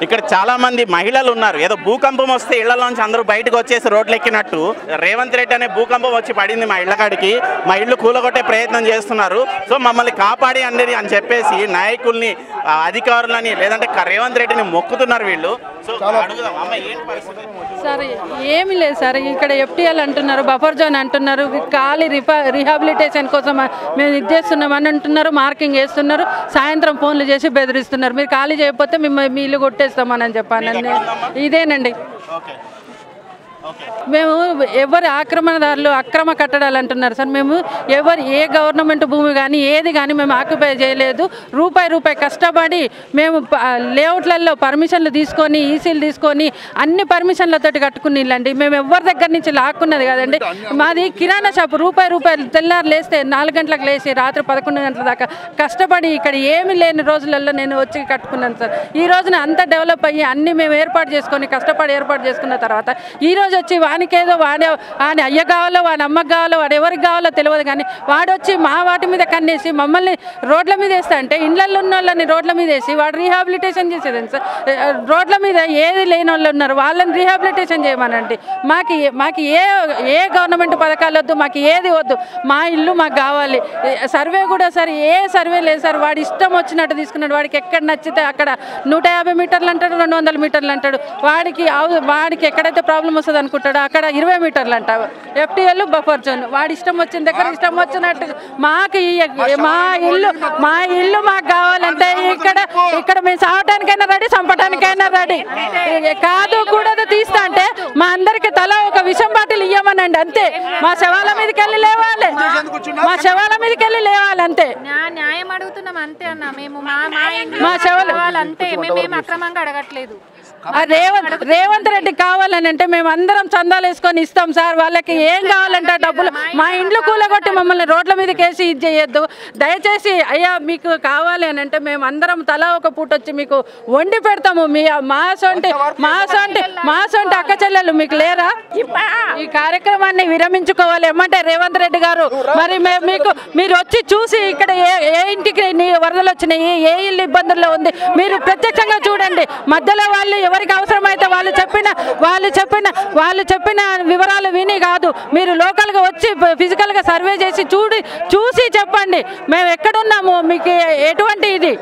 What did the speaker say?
ఇక్కడ చాలా మంది మహిళలు ఉన్నారు. ఏదో భూకంపం వస్తే ఇళ్లలోంచి అందరూ బయటకు వచ్చేసి రోడ్లు ఎక్కినట్టు రేవంత్ రెడ్డి అనే భూకంపం వచ్చి పడింది మా ఇళ్ల కాడికి, మా ఇల్లు కూలగొట్టే ప్రయత్నం చేస్తున్నారు. సో మమ్మల్ని కాపాడి అండి అని చెప్పేసి నాయకుల్ని, అధికారులని, లేదంటే రేవంత్ రెడ్డిని మొక్కుతున్నారు వీళ్ళు. సో అడుగుదాం అమ్మ ఏంటి పరిస్థితి? సార్ ఏమి లేదు సార్, ఇక్కడ FTL అంటున్నారు, బఫర్ జోన్ అంటున్నారు, ఖాళీ రిహాబిలిటేషన్ కోసం మేము ఇది చేస్తున్నామని అంటున్నారు, మార్కింగ్ వేస్తున్నారు, సాయంత్రం ఫోన్లు చేసి బెదిరిస్తున్నారు, మీరు ఖాళీ చేయకపోతే మేము మీ ఇల్లు కొట్టేస్తామని చెప్పాను. ఇదేనండి. మేము ఎవరు ఆక్రమణదారులు అక్రమ కట్టడాలు అంటున్నారు సార్. మేము ఎవరు ఏ గవర్నమెంట్ భూమి కానీ ఏది కానీ మేము ఆక్యుపై చేయలేదు. రూపాయి కష్టపడి మేము లేఅవుట్లలో పర్మిషన్లు తీసుకొని, ఈసీలు తీసుకొని, అన్ని పర్మిషన్లతోటి కట్టుకుని ఇల్లండి. మేము ఎవరి దగ్గర నుంచి లాక్కున్నది కదండి. మాది కిరాణా షాపు. రూపాయి తెల్లారు లేస్తే 4 గంటలకు లేచి రాత్రి 11 గంటల దాకా కష్టపడి ఇక్కడ ఏమి లేని రోజులలో నేను వచ్చి కట్టుకున్నాను సార్. ఈ రోజున అంతా డెవలప్ అయ్యి అన్నీ మేము ఏర్పాటు చేసుకొని కష్టపడి ఏర్పాటు చేసుకున్న తర్వాత ఈరోజు వచ్చి వానికేదో వాడి అయ్య కావాలో, వాడి అమ్మకి కావాలో, వాడు ఎవరికి కావాలో తెలియదు, కానీ వాడు వచ్చి మా వాటి మీద కన్నేసి మమ్మల్ని రోడ్ల మీద వేస్తా అంటే ఇళ్ళల్లో ఉన్న వాళ్ళని రోడ్ల మీద వేసి వాడు రీహాబిలిటేషన్ చేసేదండి సార్. రోడ్ల మీద ఏది లేని వాళ్ళు ఉన్నారు, వాళ్ళని రీహాబిలిటేషన్ చేయమనండి. మాకు ఏ గవర్నమెంట్ పథకాలు వద్దు, మాకు ఏది వద్దు, మా ఇల్లు మాకు కావాలి. సర్వే కూడా సార్ ఏ సర్వే లేదు సార్, వాడి ఇష్టం వచ్చినట్టు తీసుకున్నాడు. వాడికి ఎక్కడ నచ్చితే అక్కడ 150 మీటర్లు అంటాడు, 200 మీటర్లు అంటాడు. వాడికి ఎక్కడైతే ప్రాబ్లం వస్తుంది అనుకుంటాడు అక్కడ 20 మీటర్లు అంటావు. FTL బఫర్ జోన్ వాడి ఇష్టం వచ్చిన దగ్గర ఇష్టం వచ్చినట్టు మాకు మా ఇల్లు మాకు కావాలంటే ఇక్కడ మేము సావటానికైనా రెడీ, చంపటానికైనా రెడీ. కాదు కూడదు తీస్తా అంటే మా అందరికి తల ఒక విషం బాటిల్ ఇయ్యమనండి అంతే. మా శవాల మీదకి వెళ్ళి లేవాలి, అంతే. న్యాయం అడుగుతున్నాం అంతే అన్న. మేము మా శవాలు అంతే, మేము అక్రమంగా అడగట్లేదు. రేవంత్ రెడ్డి కావాలని అంటే మేము అందరం చందాలు వేసుకొని ఇస్తాం సార్. వాళ్ళకి ఏం కావాలంటే డబ్బులు. మా ఇంట్లో కూలగొట్టి మమ్మల్ని రోడ్ల మీదకి వేసి ఇది చేయొద్దు దయచేసి. అయ్యా మీకు కావాలి అని అంటే మేము అందరం తలా ఒక పూట వచ్చి మీకు వండి పెడతాము. మా సొంటి అక్క చెల్లెలు మీకు లేరా? ఈ కార్యక్రమాన్ని విరమించుకోవాలి ఏమంటే రేవంత్ రెడ్డి గారు. మరి మీరు వచ్చి చూసి ఇక్కడ ఏ ఇంటికి వరదలు వచ్చినాయి, ఏ ఇల్లు ఇబ్బందుల్లో ఉంది మీరు ప్రత్యక్షంగా చూడండి. మధ్యలో వాళ్ళు ఎవరికి అవసరమైతే వాళ్ళు చెప్పిన వివరాలు విని కాదు, మీరు లోకల్గా వచ్చి ఫిజికల్గా సర్వే చేసి చూసి చెప్పండి మేము ఎక్కడున్నాము, మీకు ఎటువంటి ఇది